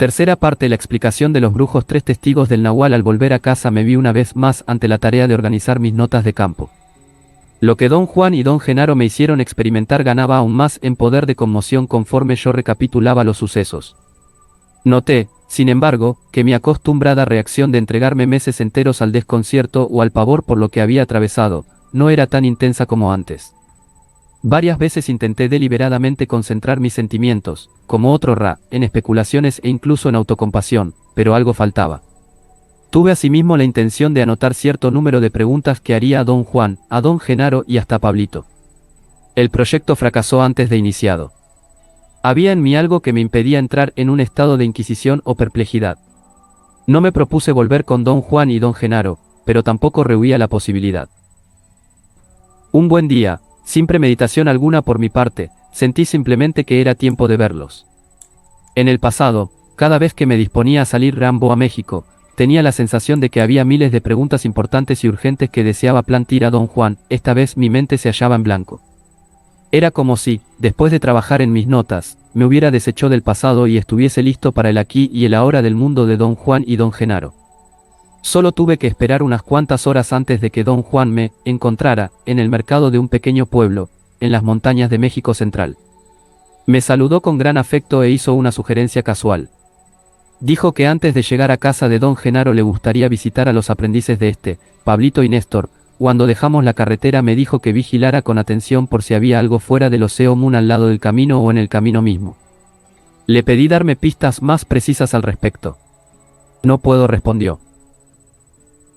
Tercera parte. La explicación de los brujos. 3 testigos del Nahual. Al volver a casa me vi una vez más ante la tarea de organizar mis notas de campo. Lo que don Juan y don Genaro me hicieron experimentar ganaba aún más en poder de conmoción conforme yo recapitulaba los sucesos. Noté, sin embargo, que mi acostumbrada reacción de entregarme meses enteros al desconcierto o al pavor por lo que había atravesado, no era tan intensa como antes. Varias veces intenté deliberadamente concentrar mis sentimientos, como otro en especulaciones e incluso en autocompasión, pero algo faltaba. Tuve asimismo la intención de anotar cierto número de preguntas que haría a don Juan, a don Genaro y hasta a Pablito. El proyecto fracasó antes de iniciado. Había en mí algo que me impedía entrar en un estado de inquisición o perplejidad. No me propuse volver con don Juan y don Genaro, pero tampoco rehuía la posibilidad. Un buen día, sin premeditación alguna por mi parte, sentí simplemente que era tiempo de verlos. En el pasado, cada vez que me disponía a salir rumbo a México, tenía la sensación de que había miles de preguntas importantes y urgentes que deseaba plantear a don Juan. Esta vez mi mente se hallaba en blanco. Era como si, después de trabajar en mis notas, me hubiera deshecho del pasado y estuviese listo para el aquí y el ahora del mundo de don Juan y don Genaro. Solo tuve que esperar unas cuantas horas antes de que don Juan me encontrara en el mercado de un pequeño pueblo, en las montañas de México Central. Me saludó con gran afecto e hizo una sugerencia casual. Dijo que antes de llegar a casa de don Genaro le gustaría visitar a los aprendices de Pablito y Néstor. Cuando dejamos la carretera me dijo que vigilara con atención por si había algo fuera del Oseo Moon al lado del camino o en el camino mismo. Le pedí darme pistas más precisas al respecto. No puedo, respondió.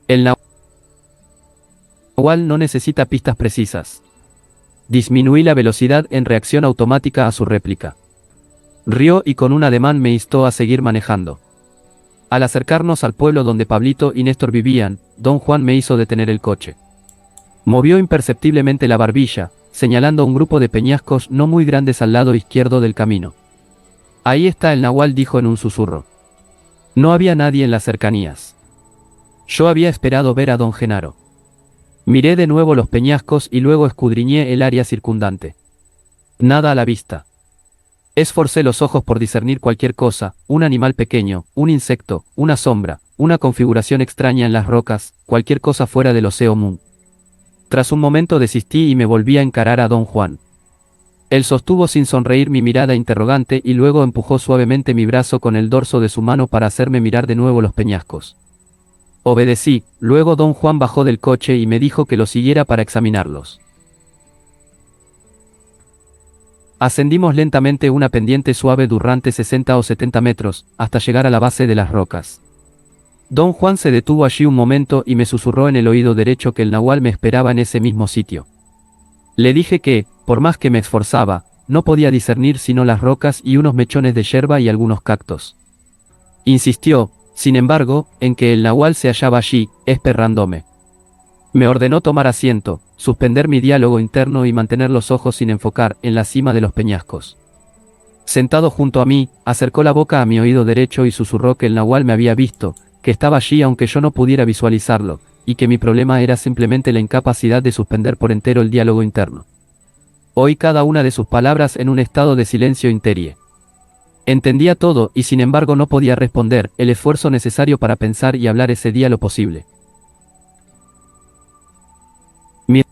El Nahual no necesita pistas precisas. Disminuí la velocidad en reacción automática a su réplica. Rió y con un ademán me instó a seguir manejando. Al acercarnos al pueblo donde Pablito y Néstor vivían, don Juan me hizo detener el coche. Movió imperceptiblemente la barbilla, señalando un grupo de peñascos no muy grandes al lado izquierdo del camino. Ahí está el Nahual, dijo en un susurro. No había nadie en las cercanías. Yo había esperado ver a don Genaro. Miré de nuevo los peñascos y luego escudriñé el área circundante. Nada a la vista. Esforcé los ojos por discernir cualquier cosa, un animal pequeño, un insecto, una sombra, una configuración extraña en las rocas, cualquier cosa fuera del Oseo Moon. Tras un momento desistí y me volví a encarar a don Juan. Él sostuvo sin sonreír mi mirada interrogante y luego empujó suavemente mi brazo con el dorso de su mano para hacerme mirar de nuevo los peñascos. Obedecí, luego don Juan bajó del coche y me dijo que lo siguiera para examinarlos. Ascendimos lentamente una pendiente suave durante 60 o 70 metros, hasta llegar a la base de las rocas. Don Juan se detuvo allí un momento y me susurró en el oído derecho que el Nahual me esperaba en ese mismo sitio. Le dije que, por más que me esforzaba, no podía discernir sino las rocas y unos mechones de yerba y algunos cactos. Insistió, sin embargo, en que el Nahual se hallaba allí, esperándome. Me ordenó tomar asiento, suspender mi diálogo interno y mantener los ojos sin enfocar en la cima de los peñascos. Sentado junto a mí, acercó la boca a mi oído derecho y susurró que el Nahual me había visto, que estaba allí aunque yo no pudiera visualizarlo, y que mi problema era simplemente la incapacidad de suspender por entero el diálogo interno. Oí cada una de sus palabras en un estado de silencio interior. Entendía todo y sin embargo no podía responder. El esfuerzo necesario para pensar y hablar ese día lo posible. Mis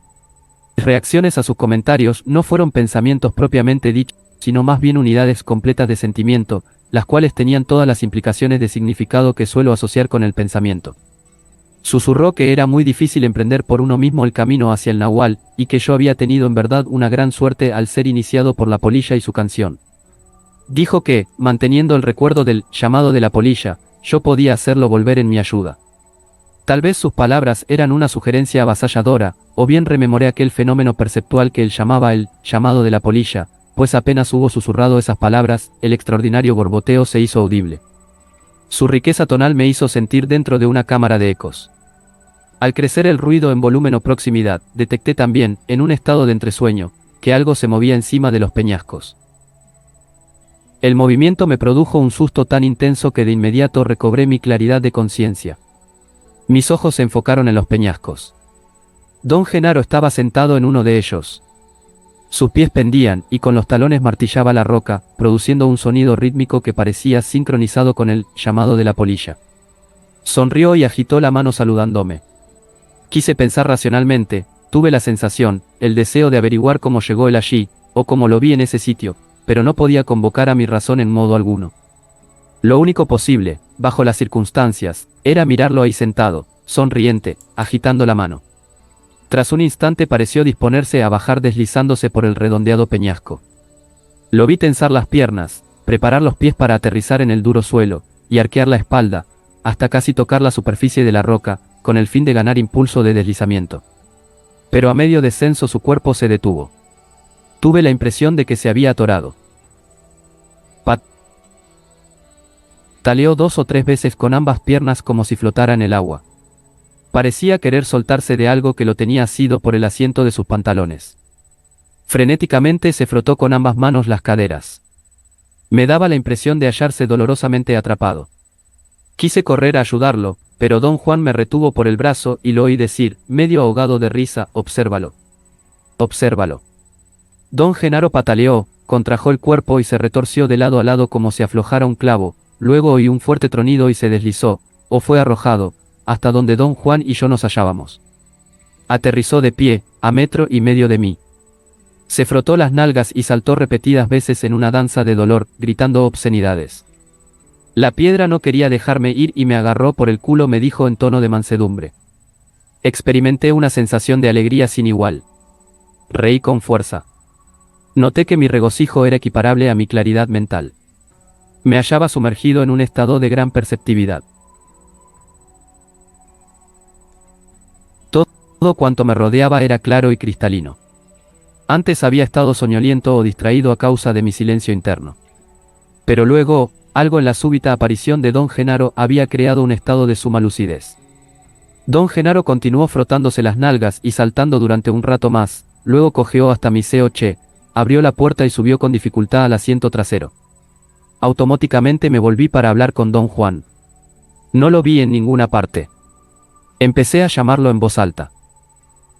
reacciones a sus comentarios no fueron pensamientos propiamente dichos, sino más bien unidades completas de sentimiento, las cuales tenían todas las implicaciones de significado que suelo asociar con el pensamiento. Susurró que era muy difícil emprender por uno mismo el camino hacia el Nahual, y que yo había tenido en verdad una gran suerte al ser iniciado por la polilla y su canción. Dijo que, manteniendo el recuerdo del llamado de la polilla, yo podía hacerlo volver en mi ayuda. Tal vez sus palabras eran una sugerencia avasalladora, o bien rememoré aquel fenómeno perceptual que él llamaba el llamado de la polilla, pues apenas hubo susurrado esas palabras, el extraordinario borboteo se hizo audible. Su riqueza tonal me hizo sentir dentro de una cámara de ecos. Al crecer el ruido en volumen o proximidad, detecté también, en un estado de entresueño, que algo se movía encima de los peñascos. El movimiento me produjo un susto tan intenso que de inmediato recobré mi claridad de conciencia. Mis ojos se enfocaron en los peñascos. Don Genaro estaba sentado en uno de ellos. Sus pies pendían, y con los talones martillaba la roca, produciendo un sonido rítmico que parecía sincronizado con el llamado de la polilla. Sonrió y agitó la mano saludándome. Quise pensar racionalmente, tuve la sensación, el deseo de averiguar cómo llegó él allí, o cómo lo vi en ese sitio, pero no podía convocar a mi razón en modo alguno. Lo único posible, bajo las circunstancias, era mirarlo ahí sentado, sonriente, agitando la mano. Tras un instante pareció disponerse a bajar deslizándose por el redondeado peñasco. Lo vi tensar las piernas, preparar los pies para aterrizar en el duro suelo, y arquear la espalda, hasta casi tocar la superficie de la roca, con el fin de ganar impulso de deslizamiento. Pero a medio descenso su cuerpo se detuvo. Tuve la impresión de que se había atorado. Pataleó 2 o 3 veces con ambas piernas como si flotara en el agua. Parecía querer soltarse de algo que lo tenía asido por el asiento de sus pantalones. Frenéticamente se frotó con ambas manos las caderas. Me daba la impresión de hallarse dolorosamente atrapado. Quise correr a ayudarlo, pero don Juan me retuvo por el brazo y lo oí decir, medio ahogado de risa, obsérvalo. Obsérvalo. Don Genaro pataleó, contrajo el cuerpo y se retorció de lado a lado como si aflojara un clavo, luego oí un fuerte tronido y se deslizó, o fue arrojado, hasta donde don Juan y yo nos hallábamos. Aterrizó de pie, a 1,5 metros de mí. Se frotó las nalgas y saltó repetidas veces en una danza de dolor, gritando obscenidades. La piedra no quería dejarme ir y me agarró por el culo, me dijo en tono de mansedumbre. Experimenté una sensación de alegría sin igual. Reí con fuerza. Noté que mi regocijo era equiparable a mi claridad mental. Me hallaba sumergido en un estado de gran perceptividad. Todo cuanto me rodeaba era claro y cristalino. Antes había estado soñoliento o distraído a causa de mi silencio interno. Pero luego, algo en la súbita aparición de don Genaro había creado un estado de suma lucidez. Don Genaro continuó frotándose las nalgas y saltando durante un rato más, luego cojeó hasta mi coche, abrió la puerta y subió con dificultad al asiento trasero. Automáticamente me volví para hablar con don Juan. No lo vi en ninguna parte. Empecé a llamarlo en voz alta.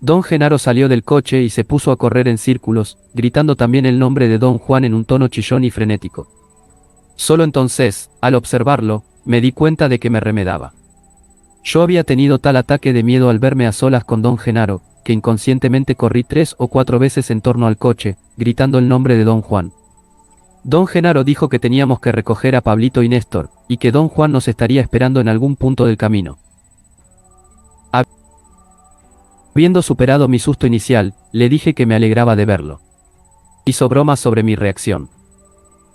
Don Genaro salió del coche y se puso a correr en círculos, gritando también el nombre de don Juan en un tono chillón y frenético. Solo entonces, al observarlo, me di cuenta de que me remedaba. Yo había tenido tal ataque de miedo al verme a solas con don Genaro, que inconscientemente corrí 3 o 4 veces en torno al coche, gritando el nombre de don Juan. Don Genaro dijo que teníamos que recoger a Pablito y Néstor, y que don Juan nos estaría esperando en algún punto del camino. Habiendo superado mi susto inicial, le dije que me alegraba de verlo. Hizo bromas sobre mi reacción.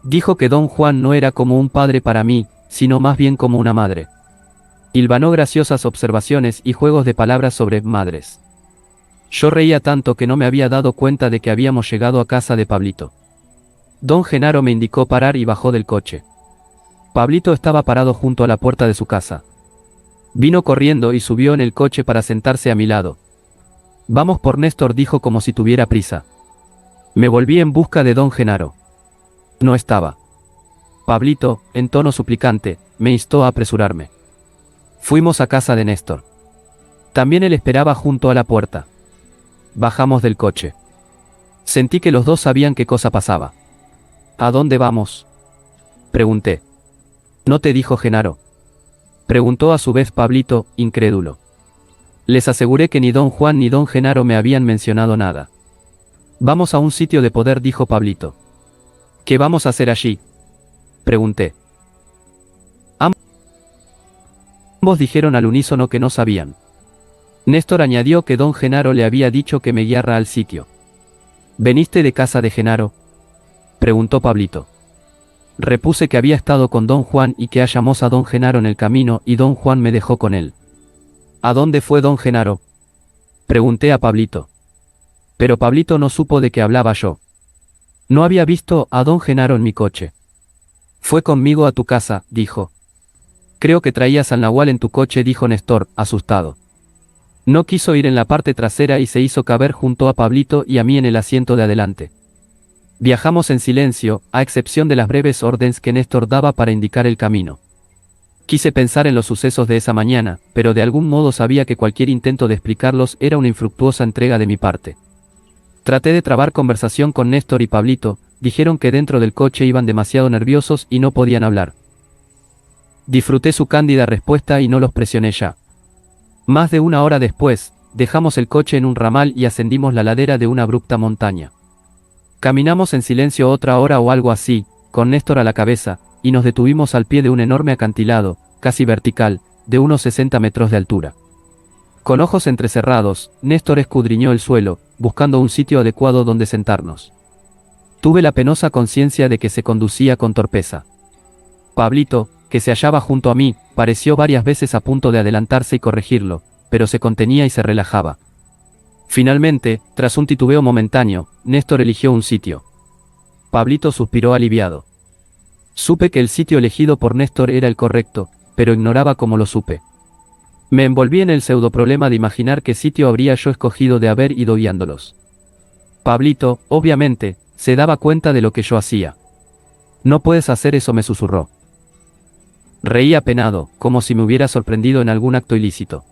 Dijo que don Juan no era como un padre para mí, sino más bien como una madre. Hilvanó graciosas observaciones y juegos de palabras sobre madres. Yo reía tanto que no me había dado cuenta de que habíamos llegado a casa de Pablito. Don Genaro me indicó parar y bajó del coche. Pablito estaba parado junto a la puerta de su casa. Vino corriendo y subió en el coche para sentarse a mi lado. Vamos por Néstor, dijo como si tuviera prisa. Me volví en busca de don Genaro. No estaba. Pablito, en tono suplicante, me instó a apresurarme. Fuimos a casa de Néstor. También él esperaba junto a la puerta. Bajamos del coche. Sentí que los dos sabían qué cosa pasaba. ¿A dónde vamos?, pregunté. ¿No te dijo Genaro?, preguntó a su vez Pablito, incrédulo. Les aseguré que ni don Juan ni don Genaro me habían mencionado nada. Vamos a un sitio de poder, dijo Pablito. ¿Qué vamos a hacer allí?, pregunté. Ambos dijeron al unísono que no sabían. Néstor añadió que don Genaro le había dicho que me guiara al sitio. ¿Veniste de casa de Genaro?, preguntó Pablito. Repuse que había estado con don Juan y que hallamos a don Genaro en el camino y don Juan me dejó con él. ¿A dónde fue don Genaro?, pregunté a Pablito. Pero Pablito no supo de qué hablaba yo. No había visto a don Genaro en mi coche. Fue conmigo a tu casa, dijo. Creo que traías al Nahual en tu coche, dijo Néstor, asustado. No quiso ir en la parte trasera y se hizo caber junto a Pablito y a mí en el asiento de adelante. Viajamos en silencio, a excepción de las breves órdenes que Néstor daba para indicar el camino. Quise pensar en los sucesos de esa mañana, pero de algún modo sabía que cualquier intento de explicarlos era una infructuosa entrega de mi parte. Traté de trabar conversación con Néstor y Pablito, dijeron que dentro del coche iban demasiado nerviosos y no podían hablar. Disfruté su cándida respuesta y no los presioné ya. Más de una hora después, dejamos el coche en un ramal y ascendimos la ladera de una abrupta montaña. Caminamos en silencio otra hora o algo así, con Néstor a la cabeza, y nos detuvimos al pie de un enorme acantilado, casi vertical, de unos 60 metros de altura. Con ojos entrecerrados, Néstor escudriñó el suelo, buscando un sitio adecuado donde sentarnos. Tuve la penosa conciencia de que se conducía con torpeza. Pablito, que se hallaba junto a mí, pareció varias veces a punto de adelantarse y corregirlo, pero se contenía y se relajaba. Finalmente, tras un titubeo momentáneo, Néstor eligió un sitio. Pablito suspiró aliviado. Supe que el sitio elegido por Néstor era el correcto, pero ignoraba cómo lo supe. Me envolví en el pseudoproblema de imaginar qué sitio habría yo escogido de haber ido guiándolos. Pablito, obviamente, se daba cuenta de lo que yo hacía. No puedes hacer eso, me susurró. Reí apenado, como si me hubiera sorprendido en algún acto ilícito.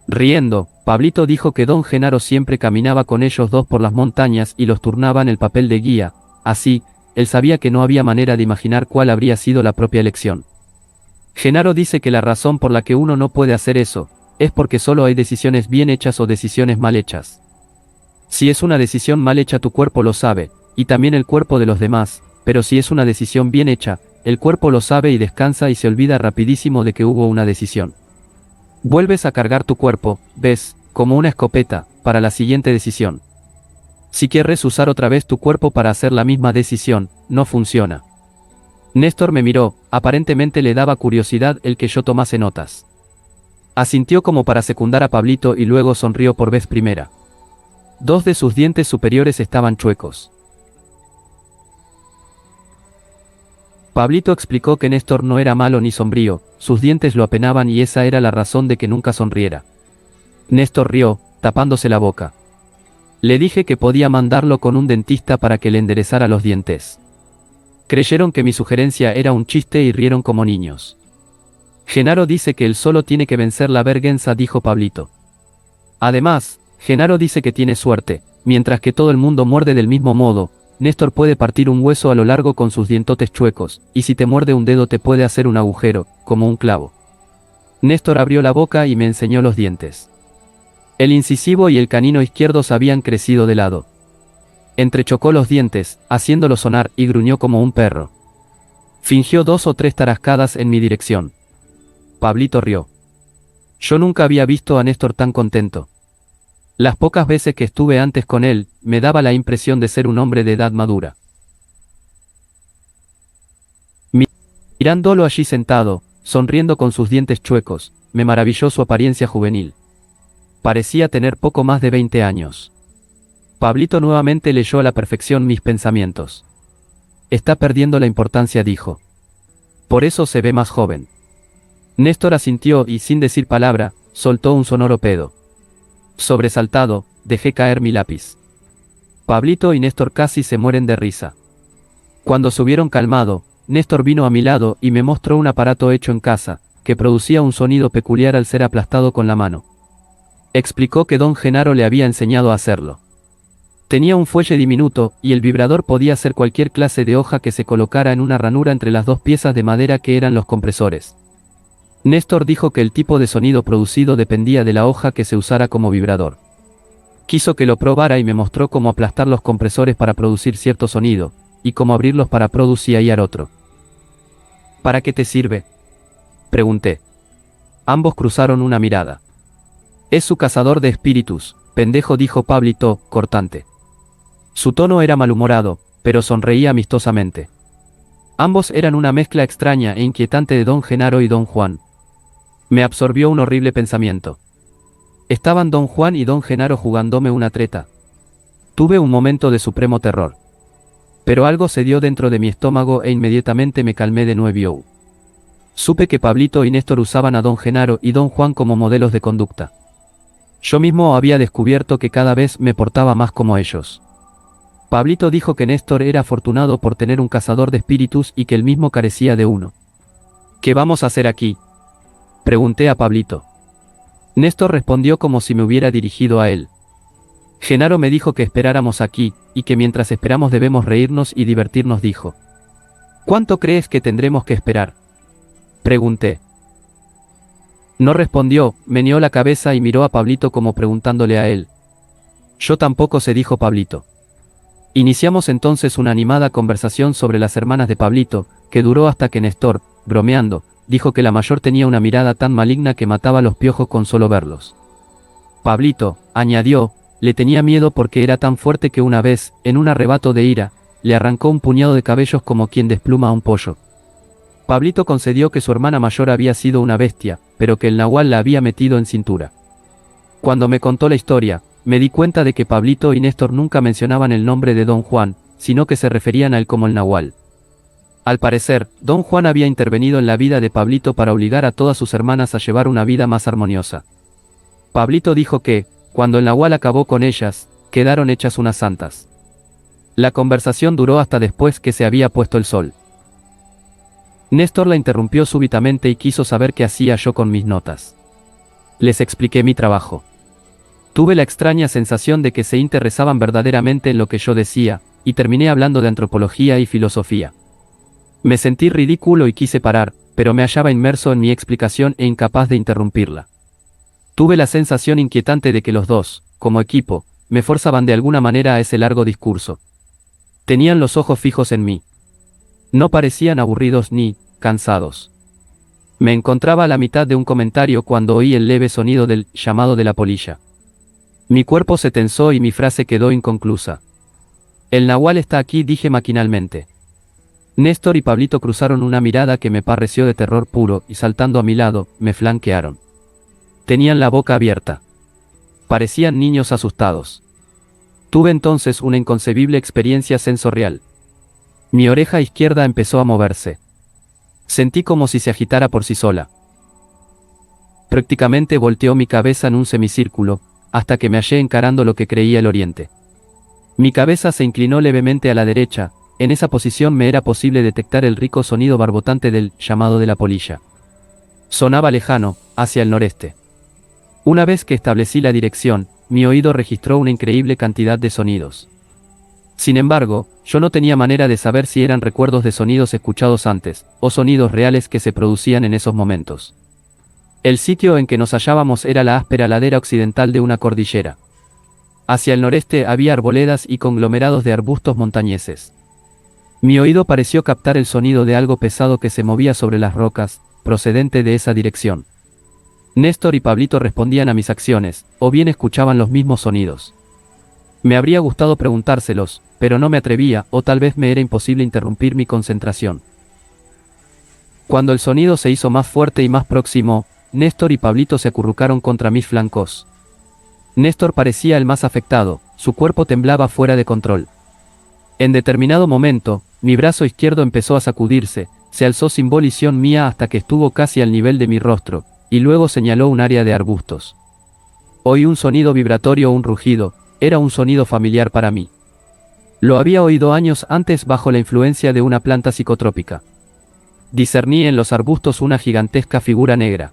Riendo, Pablito dijo que don Genaro siempre caminaba con ellos dos por las montañas y los turnaba en el papel de guía, así, él sabía que no había manera de imaginar cuál habría sido la propia elección. Genaro dice que la razón por la que uno no puede hacer eso, es porque solo hay decisiones bien hechas o decisiones mal hechas. Si es una decisión mal hecha tu cuerpo lo sabe, y también el cuerpo de los demás, pero si es una decisión bien hecha, el cuerpo lo sabe y descansa y se olvida rapidísimo de que hubo una decisión. Vuelves a cargar tu cuerpo, ves, como una escopeta, para la siguiente decisión. Si quieres usar otra vez tu cuerpo para hacer la misma decisión, no funciona. Néstor me miró, aparentemente le daba curiosidad el que yo tomase notas. Asintió como para secundar a Pablito y luego sonrió por vez primera. Dos de sus dientes superiores estaban chuecos. Pablito explicó que Néstor no era malo ni sombrío, sus dientes lo apenaban y esa era la razón de que nunca sonriera. Néstor rió, tapándose la boca. Le dije que podía mandarlo con un dentista para que le enderezara los dientes. Creyeron que mi sugerencia era un chiste y rieron como niños. Genaro dice que él solo tiene que vencer la vergüenza, dijo Pablito. Además, Genaro dice que tiene suerte, mientras que todo el mundo muerde del mismo modo. Néstor puede partir un hueso a lo largo con sus dientotes chuecos, y si te muerde un dedo te puede hacer un agujero, como un clavo. Néstor abrió la boca y me enseñó los dientes. El incisivo y el canino izquierdos habían crecido de lado. Entrechocó los dientes, haciéndolos sonar, y gruñó como un perro. Fingió 2 o 3 tarascadas en mi dirección. Pablito rió. Yo nunca había visto a Néstor tan contento. Las pocas veces que estuve antes con él, me daba la impresión de ser un hombre de edad madura. Mirándolo allí sentado, sonriendo con sus dientes chuecos, me maravilló su apariencia juvenil. Parecía tener poco más de 20 años. Pablito nuevamente leyó a la perfección mis pensamientos. Está perdiendo la importancia, dijo. Por eso se ve más joven. Néstor asintió y, sin decir palabra, soltó un sonoro pedo. Sobresaltado, dejé caer mi lápiz. Pablito y Néstor casi se mueren de risa. Cuando se hubieron calmado, Néstor vino a mi lado y me mostró un aparato hecho en casa, que producía un sonido peculiar al ser aplastado con la mano. Explicó que don Genaro le había enseñado a hacerlo. Tenía un fuelle diminuto, y el vibrador podía ser cualquier clase de hoja que se colocara en una ranura entre las dos piezas de madera que eran los compresores. Néstor dijo que el tipo de sonido producido dependía de la hoja que se usara como vibrador. Quiso que lo probara y me mostró cómo aplastar los compresores para producir cierto sonido, y cómo abrirlos para producir otro. ¿Para qué te sirve?, pregunté. Ambos cruzaron una mirada. Es su cazador de espíritus, pendejo, dijo Pablito, cortante. Su tono era malhumorado, pero sonreía amistosamente. Ambos eran una mezcla extraña e inquietante de don Genaro y don Juan. Me absorbió un horrible pensamiento. Estaban don Juan y don Genaro jugándome una treta. Tuve un momento de supremo terror. Pero algo se dio dentro de mi estómago e inmediatamente me calmé de nuevo. Supe que Pablito y Néstor usaban a don Genaro y don Juan como modelos de conducta. Yo mismo había descubierto que cada vez me portaba más como ellos. Pablito dijo que Néstor era afortunado por tener un cazador de espíritus y que él mismo carecía de uno. ¿Qué vamos a hacer aquí?, pregunté a Pablito. Néstor respondió como si me hubiera dirigido a él. Genaro me dijo que esperáramos aquí, y que mientras esperamos debemos reírnos y divertirnos, dijo. ¿Cuánto crees que tendremos que esperar? Pregunté. No respondió, meneó la cabeza y miró a Pablito como preguntándole a él. Yo tampoco sé, dijo Pablito. Iniciamos entonces una animada conversación sobre las hermanas de Pablito, que duró hasta que Néstor, bromeando, dijo que la mayor tenía una mirada tan maligna que mataba los piojos con solo verlos. Pablito, añadió, le tenía miedo porque era tan fuerte que una vez, en un arrebato de ira, le arrancó un puñado de cabellos como quien despluma a un pollo. Pablito concedió que su hermana mayor había sido una bestia, pero que el nahual la había metido en cintura. Cuando me contó la historia, me di cuenta de que Pablito y Néstor nunca mencionaban el nombre de Don Juan, sino que se referían a él como el nahual. Al parecer, Don Juan había intervenido en la vida de Pablito para obligar a todas sus hermanas a llevar una vida más armoniosa. Pablito dijo que, cuando el nahual acabó con ellas, quedaron hechas unas santas. La conversación duró hasta después que se había puesto el sol. Néstor la interrumpió súbitamente y quiso saber qué hacía yo con mis notas. Les expliqué mi trabajo. Tuve la extraña sensación de que se interesaban verdaderamente en lo que yo decía, y terminé hablando de antropología y filosofía. Me sentí ridículo y quise parar, pero me hallaba inmerso en mi explicación e incapaz de interrumpirla. Tuve la sensación inquietante de que los dos, como equipo, me forzaban de alguna manera a ese largo discurso. Tenían los ojos fijos en mí. No parecían aburridos ni cansados. Me encontraba a la mitad de un comentario cuando oí el leve sonido del llamado de la polilla. Mi cuerpo se tensó y mi frase quedó inconclusa. El nahual está aquí, dije maquinalmente. Néstor y Pablito cruzaron una mirada que me pareció de terror puro y saltando a mi lado, me flanquearon. Tenían la boca abierta. Parecían niños asustados. Tuve entonces una inconcebible experiencia sensorial. Mi oreja izquierda empezó a moverse. Sentí como si se agitara por sí sola. Prácticamente volteó mi cabeza en un semicírculo, hasta que me hallé encarando lo que creía el oriente. Mi cabeza se inclinó levemente a la derecha, en esa posición me era posible detectar el rico sonido barbotante del llamado de la polilla. Sonaba lejano, hacia el noreste. Una vez que establecí la dirección, mi oído registró una increíble cantidad de sonidos. Sin embargo, yo no tenía manera de saber si eran recuerdos de sonidos escuchados antes, o sonidos reales que se producían en esos momentos. El sitio en que nos hallábamos era la áspera ladera occidental de una cordillera. Hacia el noreste había arboledas y conglomerados de arbustos montañeses. Mi oído pareció captar el sonido de algo pesado que se movía sobre las rocas, procedente de esa dirección. Néstor y Pablito respondían a mis acciones, o bien escuchaban los mismos sonidos. Me habría gustado preguntárselos, pero no me atrevía, o tal vez me era imposible interrumpir mi concentración. Cuando el sonido se hizo más fuerte y más próximo, Néstor y Pablito se acurrucaron contra mis flancos. Néstor parecía el más afectado, su cuerpo temblaba fuera de control. En determinado momento, mi brazo izquierdo empezó a sacudirse, se alzó sin volición mía hasta que estuvo casi al nivel de mi rostro, y luego señaló un área de arbustos. Oí un sonido vibratorio o un rugido, era un sonido familiar para mí. Lo había oído años antes bajo la influencia de una planta psicotrópica. Discerní en los arbustos una gigantesca figura negra.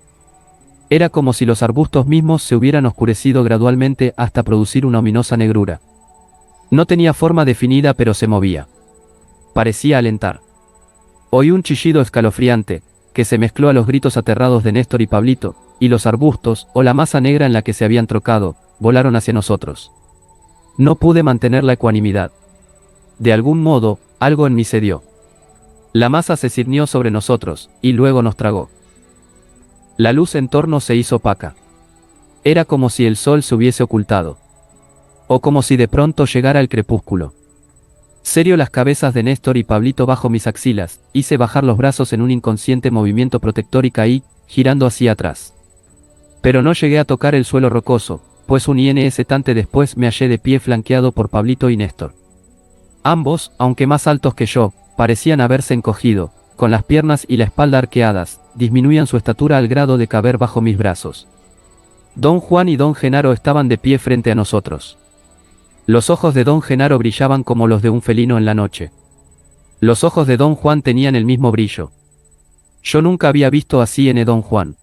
Era como si los arbustos mismos se hubieran oscurecido gradualmente hasta producir una ominosa negrura. No tenía forma definida pero se movía. Parecía alentar. Oí un chillido escalofriante, que se mezcló a los gritos aterrados de Néstor y Pablito, y los arbustos, o la masa negra en la que se habían trocado, volaron hacia nosotros. No pude mantener la ecuanimidad. De algún modo, algo en mí cedió. La masa se cernió sobre nosotros, y luego nos tragó. La luz en torno se hizo opaca. Era como si el sol se hubiese ocultado. O como si de pronto llegara el crepúsculo. Serio las cabezas de Néstor y Pablito bajo mis axilas, hice bajar los brazos en un inconsciente movimiento protector y caí, girando hacia atrás. Pero no llegué a tocar el suelo rocoso, pues un instante después me hallé de pie flanqueado por Pablito y Néstor. Ambos, aunque más altos que yo, parecían haberse encogido, con las piernas y la espalda arqueadas, disminuían su estatura al grado de caber bajo mis brazos. Don Juan y Don Genaro estaban de pie frente a nosotros. Los ojos de Don Genaro brillaban como los de un felino en la noche. Los ojos de Don Juan tenían el mismo brillo. Yo nunca había visto así en Don Juan.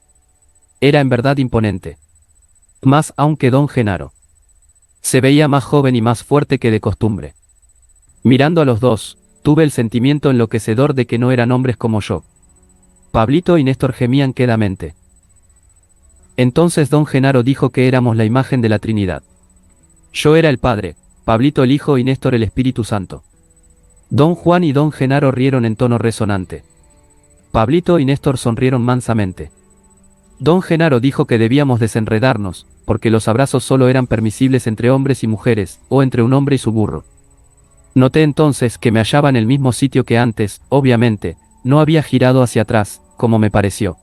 Era en verdad imponente. Más aún que Don Genaro. Se veía más joven y más fuerte que de costumbre. Mirando a los dos, tuve el sentimiento enloquecedor de que no eran hombres como yo. Pablito y Néstor gemían quedamente. Entonces don Genaro dijo que éramos la imagen de la Trinidad. Yo era el Padre, Pablito el Hijo y Néstor el Espíritu Santo. Don Juan y don Genaro rieron en tono resonante. Pablito y Néstor sonrieron mansamente. Don Genaro dijo que debíamos desenredarnos, porque los abrazos solo eran permisibles entre hombres y mujeres, o entre un hombre y su burro. Noté entonces que me hallaba en el mismo sitio que antes, obviamente, no había girado hacia atrás, como me pareció.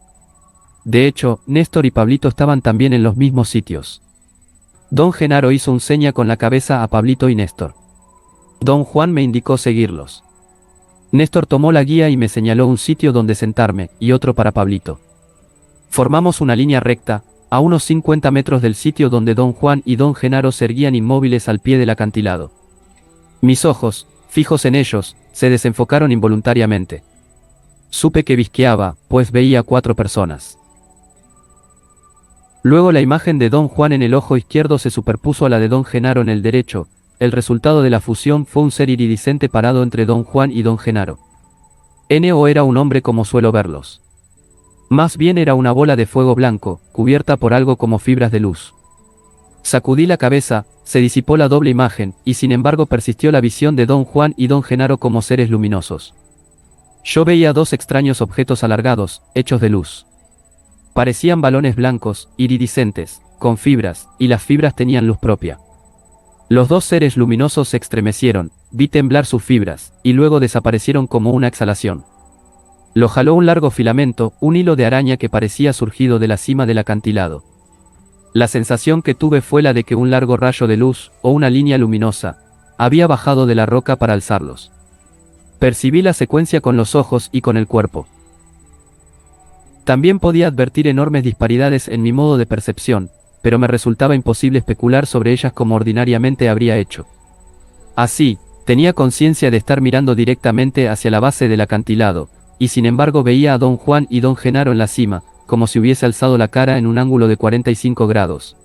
De hecho, Néstor y Pablito estaban también en los mismos sitios. Don Genaro hizo un seña con la cabeza a Pablito y Néstor. Don Juan me indicó seguirlos. Néstor tomó la guía y me señaló un sitio donde sentarme, y otro para Pablito. Formamos una línea recta, a unos 50 metros del sitio donde don Juan y don Genaro se erguían inmóviles al pie del acantilado. Mis ojos, fijos en ellos, se desenfocaron involuntariamente. Supe que visqueaba, pues veía 4 personas. Luego la imagen de don Juan en el ojo izquierdo se superpuso a la de don Genaro en el derecho. El resultado de la fusión fue un ser iridiscente parado entre don Juan y don Genaro. No era un hombre como suelo verlos. Más bien era una bola de fuego blanco, cubierta por algo como fibras de luz. Sacudí la cabeza, se disipó la doble imagen, y sin embargo persistió la visión de don Juan y don Genaro como seres luminosos. Yo veía 2 extraños objetos alargados, hechos de luz. Parecían balones blancos, iridiscentes, con fibras, y las fibras tenían luz propia. Los 2 seres luminosos se estremecieron, vi temblar sus fibras, y luego desaparecieron como una exhalación. Lo jaló un largo filamento, un hilo de araña que parecía surgido de la cima del acantilado. La sensación que tuve fue la de que un largo rayo de luz, o una línea luminosa, había bajado de la roca para alzarlos. Percibí la secuencia con los ojos y con el cuerpo. También podía advertir enormes disparidades en mi modo de percepción, pero me resultaba imposible especular sobre ellas como ordinariamente habría hecho. Así, tenía conciencia de estar mirando directamente hacia la base del acantilado, y sin embargo veía a don Juan y don Genaro en la cima, como si hubiese alzado la cara en un ángulo de 45 grados.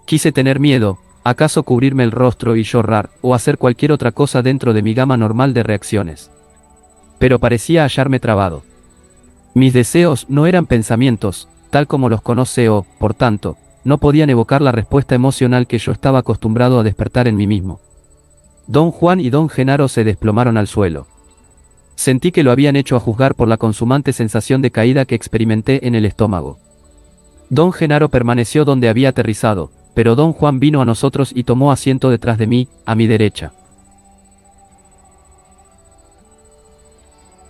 Quise tener miedo, acaso cubrirme el rostro y llorar, o hacer cualquier otra cosa dentro de mi gama normal de reacciones. Pero parecía hallarme trabado. Mis deseos no eran pensamientos, tal como los conoce o, por tanto, no podían evocar la respuesta emocional que yo estaba acostumbrado a despertar en mí mismo. Don Juan y don Genaro se desplomaron al suelo. Sentí que lo habían hecho a juzgar por la consumante sensación de caída que experimenté en el estómago. Don Genaro permaneció donde había aterrizado, pero don Juan vino a nosotros y tomó asiento detrás de mí, a mi derecha.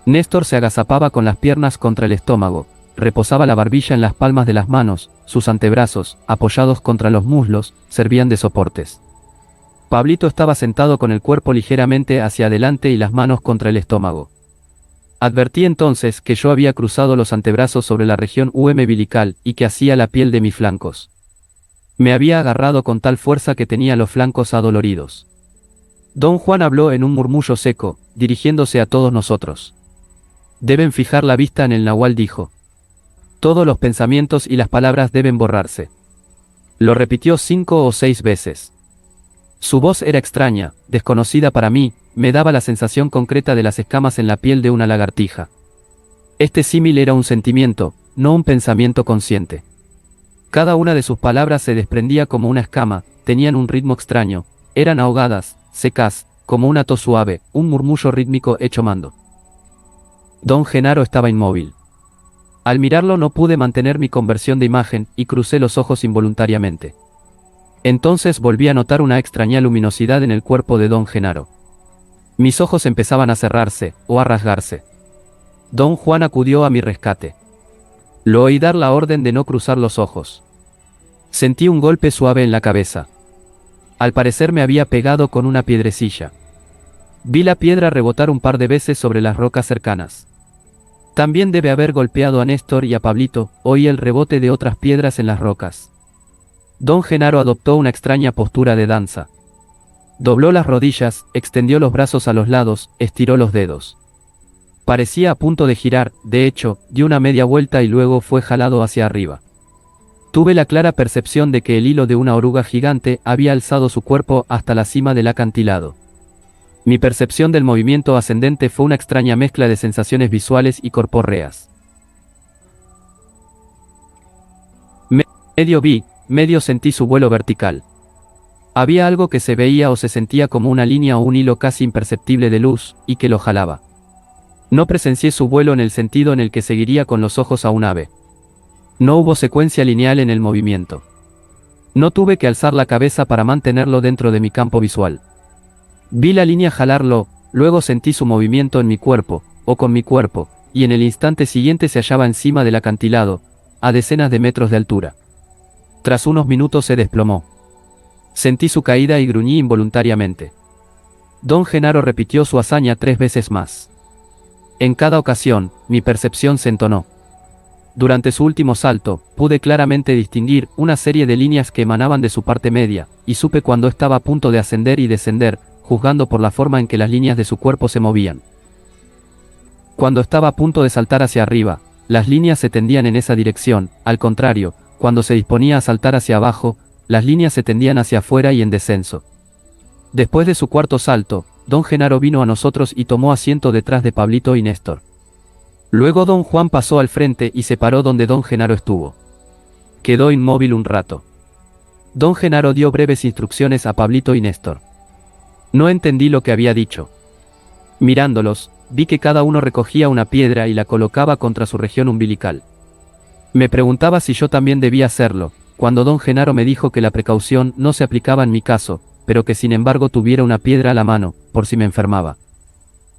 Néstor se agazapaba con las piernas contra el estómago, reposaba la barbilla en las palmas de las manos, sus antebrazos, apoyados contra los muslos, servían de soportes. Pablito estaba sentado con el cuerpo ligeramente hacia adelante y las manos contra el estómago. Advertí entonces que yo había cruzado los antebrazos sobre la región umbilical y que hacía la piel de mis flancos. Me había agarrado con tal fuerza que tenía los flancos adoloridos. Don Juan habló en un murmullo seco, dirigiéndose a todos nosotros. Deben fijar la vista en el nahual, dijo. Todos los pensamientos y las palabras deben borrarse. Lo repitió 5 o 6 veces. Su voz era extraña, desconocida para mí, me daba la sensación concreta de las escamas en la piel de una lagartija. Este símil era un sentimiento, no un pensamiento consciente. Cada una de sus palabras se desprendía como una escama, tenían un ritmo extraño, eran ahogadas, secas, como una tos suave, un murmullo rítmico hecho mando. Don Genaro estaba inmóvil. Al mirarlo no pude mantener mi conversión de imagen, y crucé los ojos involuntariamente. Entonces volví a notar una extraña luminosidad en el cuerpo de don Genaro. Mis ojos empezaban a cerrarse, o a rasgarse. Don Juan acudió a mi rescate. Lo oí dar la orden de no cruzar los ojos. Sentí un golpe suave en la cabeza. Al parecer me había pegado con una piedrecilla. Vi la piedra rebotar un par de veces sobre las rocas cercanas. También debe haber golpeado a Néstor y a Pablito, oí el rebote de otras piedras en las rocas. Don Genaro adoptó una extraña postura de danza. Dobló las rodillas, extendió los brazos a los lados, estiró los dedos. Parecía a punto de girar, de hecho, dio una media vuelta y luego fue jalado hacia arriba. Tuve la clara percepción de que el hilo de una oruga gigante había alzado su cuerpo hasta la cima del acantilado. Mi percepción del movimiento ascendente fue una extraña mezcla de sensaciones visuales y corpóreas. Medio vi, medio sentí su vuelo vertical. Había algo que se veía o se sentía como una línea o un hilo casi imperceptible de luz, y que lo jalaba. No presencié su vuelo en el sentido en el que seguiría con los ojos a un ave. No hubo secuencia lineal en el movimiento. No tuve que alzar la cabeza para mantenerlo dentro de mi campo visual. Vi la línea jalarlo, luego sentí su movimiento en mi cuerpo, o con mi cuerpo, y en el instante siguiente se hallaba encima del acantilado, a decenas de metros de altura. Tras unos minutos se desplomó. Sentí su caída y gruñí involuntariamente. Don Genaro repitió su hazaña 3 veces más. En cada ocasión, mi percepción se entonó. Durante su último salto, pude claramente distinguir una serie de líneas que emanaban de su parte media, y supe cuando estaba a punto de ascender y descender, juzgando por la forma en que las líneas de su cuerpo se movían. Cuando estaba a punto de saltar hacia arriba, las líneas se tendían en esa dirección, al contrario, cuando se disponía a saltar hacia abajo, las líneas se tendían hacia afuera y en descenso. Después de su cuarto salto, Don Genaro vino a nosotros y tomó asiento detrás de Pablito y Néstor. Luego Don Juan pasó al frente y se paró donde Don Genaro estuvo. Quedó inmóvil un rato. Don Genaro dio breves instrucciones a Pablito y Néstor. No entendí lo que había dicho. Mirándolos, vi que cada uno recogía una piedra y la colocaba contra su región umbilical. Me preguntaba si yo también debía hacerlo, cuando Don Genaro me dijo que la precaución no se aplicaba en mi caso, pero que sin embargo tuviera una piedra a la mano, por si me enfermaba.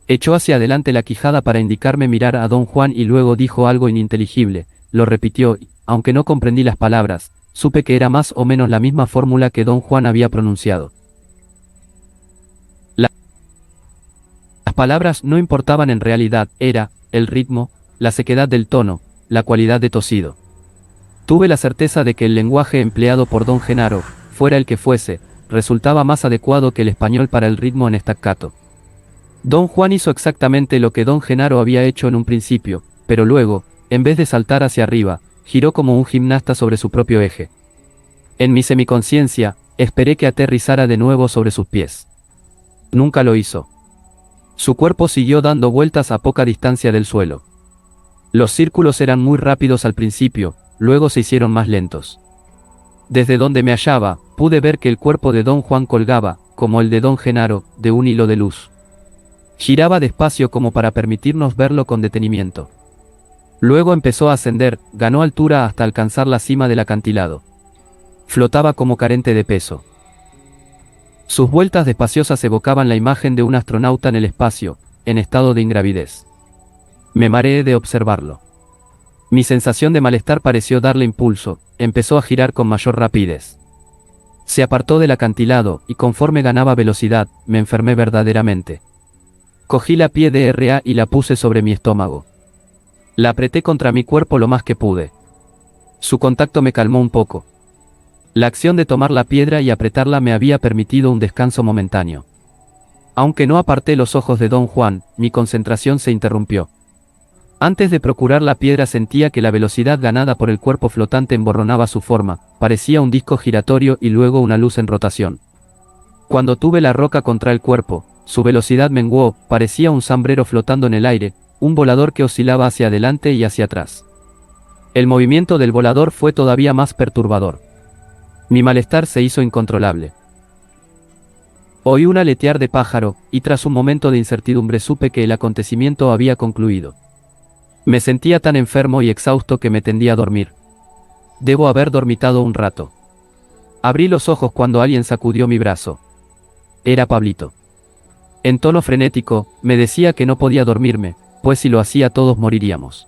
Echó hacia adelante la quijada para indicarme mirar a Don Juan y luego dijo algo ininteligible, lo repitió y, aunque no comprendí las palabras, supe que era más o menos la misma fórmula que Don Juan había pronunciado. Las palabras no importaban en realidad, era, el ritmo, la sequedad del tono, la cualidad de tosido. Tuve la certeza de que el lenguaje empleado por Don Genaro, fuera el que fuese, resultaba más adecuado que el español para el ritmo en staccato. Don Juan hizo exactamente lo que Don Genaro había hecho en un principio, pero luego, en vez de saltar hacia arriba, giró como un gimnasta sobre su propio eje. En mi semiconciencia, esperé que aterrizara de nuevo sobre sus pies. Nunca lo hizo. Su cuerpo siguió dando vueltas a poca distancia del suelo. Los círculos eran muy rápidos al principio, luego se hicieron más lentos. Desde donde me hallaba, pude ver que el cuerpo de Don Juan colgaba, como el de Don Genaro, de un hilo de luz. Giraba despacio como para permitirnos verlo con detenimiento. Luego empezó a ascender, ganó altura hasta alcanzar la cima del acantilado. Flotaba como carente de peso. Sus vueltas despaciosas evocaban la imagen de un astronauta en el espacio, en estado de ingravidez. Me mareé de observarlo. Mi sensación de malestar pareció darle impulso, empezó a girar con mayor rapidez. Se apartó del acantilado, y conforme ganaba velocidad, me enfermé verdaderamente. Cogí la piedra y la puse sobre mi estómago. La apreté contra mi cuerpo lo más que pude. Su contacto me calmó un poco. La acción de tomar la piedra y apretarla me había permitido un descanso momentáneo. Aunque no aparté los ojos de Don Juan, mi concentración se interrumpió. Antes de procurar la piedra sentía que la velocidad ganada por el cuerpo flotante emborronaba su forma, parecía un disco giratorio y luego una luz en rotación. Cuando tuve la roca contra el cuerpo, su velocidad menguó, parecía un sombrero flotando en el aire, un volador que oscilaba hacia adelante y hacia atrás. El movimiento del volador fue todavía más perturbador. Mi malestar se hizo incontrolable. Oí un aletear de pájaro, y tras un momento de incertidumbre supe que el acontecimiento había concluido. Me sentía tan enfermo y exhausto que me tendí a dormir. Debo haber dormitado un rato. Abrí los ojos cuando alguien sacudió mi brazo. Era Pablito. En tono frenético, me decía que no podía dormirme, pues si lo hacía todos moriríamos.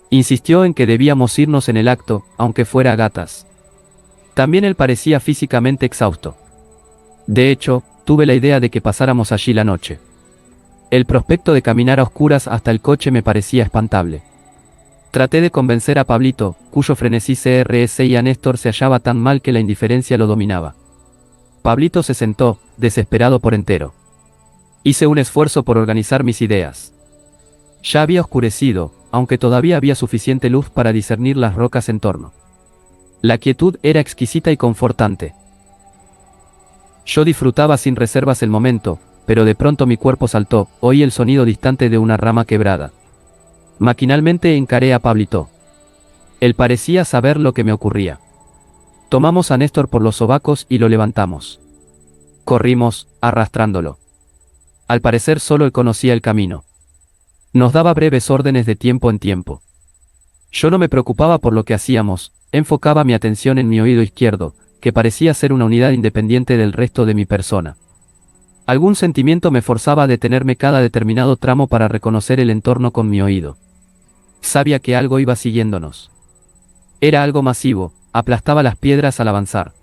Insistió en que debíamos irnos en el acto, aunque fuera a gatas. También él parecía físicamente exhausto. De hecho, tuve la idea de que pasáramos allí la noche. El prospecto de caminar a oscuras hasta el coche me parecía espantable. Traté de convencer a Pablito, cuyo frenesí CRS y a Néstor se hallaba tan mal que la indiferencia lo dominaba. Pablito se sentó, desesperado por entero. Hice un esfuerzo por organizar mis ideas. Ya había oscurecido, aunque todavía había suficiente luz para discernir las rocas en torno. La quietud era exquisita y confortante. Yo disfrutaba sin reservas el momento, pero de pronto mi cuerpo saltó, oí el sonido distante de una rama quebrada. Maquinalmente encaré a Pablito. Él parecía saber lo que me ocurría. Tomamos a Néstor por los sobacos y lo levantamos. Corrimos, arrastrándolo. Al parecer solo él conocía el camino. Nos daba breves órdenes de tiempo en tiempo. Yo no me preocupaba por lo que hacíamos, enfocaba mi atención en mi oído izquierdo, que parecía ser una unidad independiente del resto de mi persona. Algún sentimiento me forzaba a detenerme cada determinado tramo para reconocer el entorno con mi oído. Sabía que algo iba siguiéndonos. Era algo masivo, aplastaba las piedras al avanzar.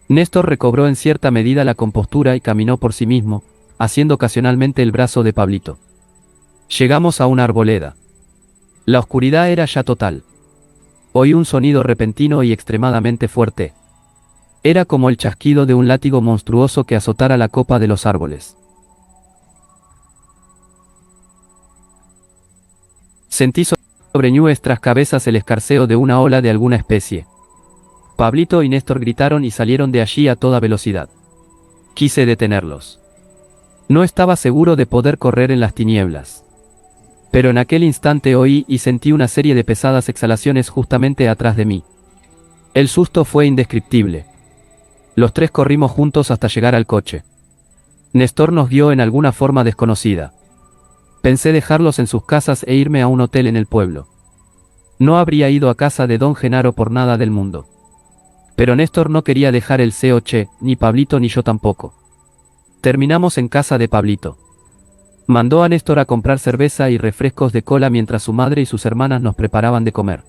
Néstor recobró en cierta medida la compostura y caminó por sí mismo, haciendo ocasionalmente el brazo de Pablito. Llegamos a una arboleda. La oscuridad era ya total. Oí un sonido repentino y extremadamente fuerte. Era como el chasquido de un látigo monstruoso que azotara la copa de los árboles. Sentí sobre nuestras cabezas el escarceo de una ola de alguna especie. Pablito y Néstor gritaron y salieron de allí a toda velocidad. Quise detenerlos. No estaba seguro de poder correr en las tinieblas. Pero en aquel instante oí y sentí una serie de pesadas exhalaciones justamente atrás de mí. El susto fue indescriptible. Los tres corrimos juntos hasta llegar al coche. Néstor nos guió en alguna forma desconocida. Pensé dejarlos en sus casas e irme a un hotel en el pueblo. No habría ido a casa de don Genaro por nada del mundo. Pero Néstor no quería dejar el coche, ni Pablito ni yo tampoco. Terminamos en casa de Pablito. Mandó a Néstor a comprar cerveza y refrescos de cola mientras su madre y sus hermanas nos preparaban de comer.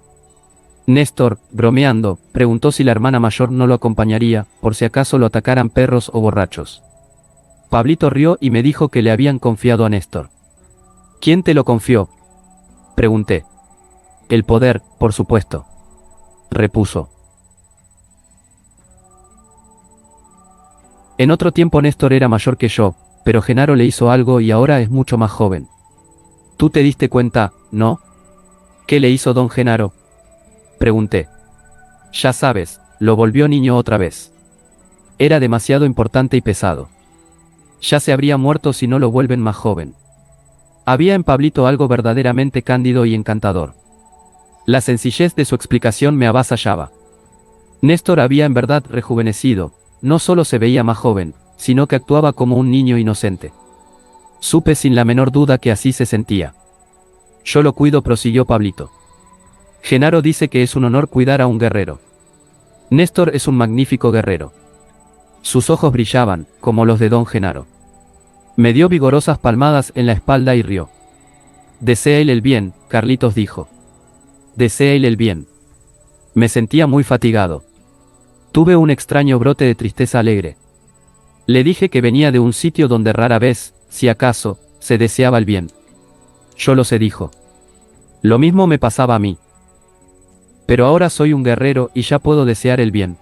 Néstor, bromeando, preguntó si la hermana mayor no lo acompañaría, por si acaso lo atacaran perros o borrachos. Pablito rió y me dijo que le habían confiado a Néstor. ¿Quién te lo confió?, pregunté. El poder, por supuesto, repuso. En otro tiempo Néstor era mayor que yo, pero Genaro le hizo algo y ahora es mucho más joven. ¿Tú te diste cuenta, no? ¿Qué le hizo don Genaro?, pregunté. Ya sabes, lo volvió niño otra vez. Era demasiado importante y pesado. Ya se habría muerto si no lo vuelven más joven. Había en Pablito algo verdaderamente cándido y encantador. La sencillez de su explicación me avasallaba. Néstor había en verdad rejuvenecido, no solo se veía más joven, sino que actuaba como un niño inocente. Supe sin la menor duda que así se sentía. Yo lo cuido, prosiguió Pablito. Genaro dice que es un honor cuidar a un guerrero. Néstor es un magnífico guerrero. Sus ojos brillaban, como los de don Genaro. Me dio vigorosas palmadas en la espalda y rió. Deséale el bien, Carlitos dijo. Deséale el bien. Me sentía muy fatigado. Tuve un extraño brote de tristeza alegre. Le dije que venía de un sitio donde rara vez, si acaso, se deseaba el bien. Yo lo sé, dijo. Lo mismo me pasaba a mí. Pero ahora soy un guerrero y ya puedo desear el bien.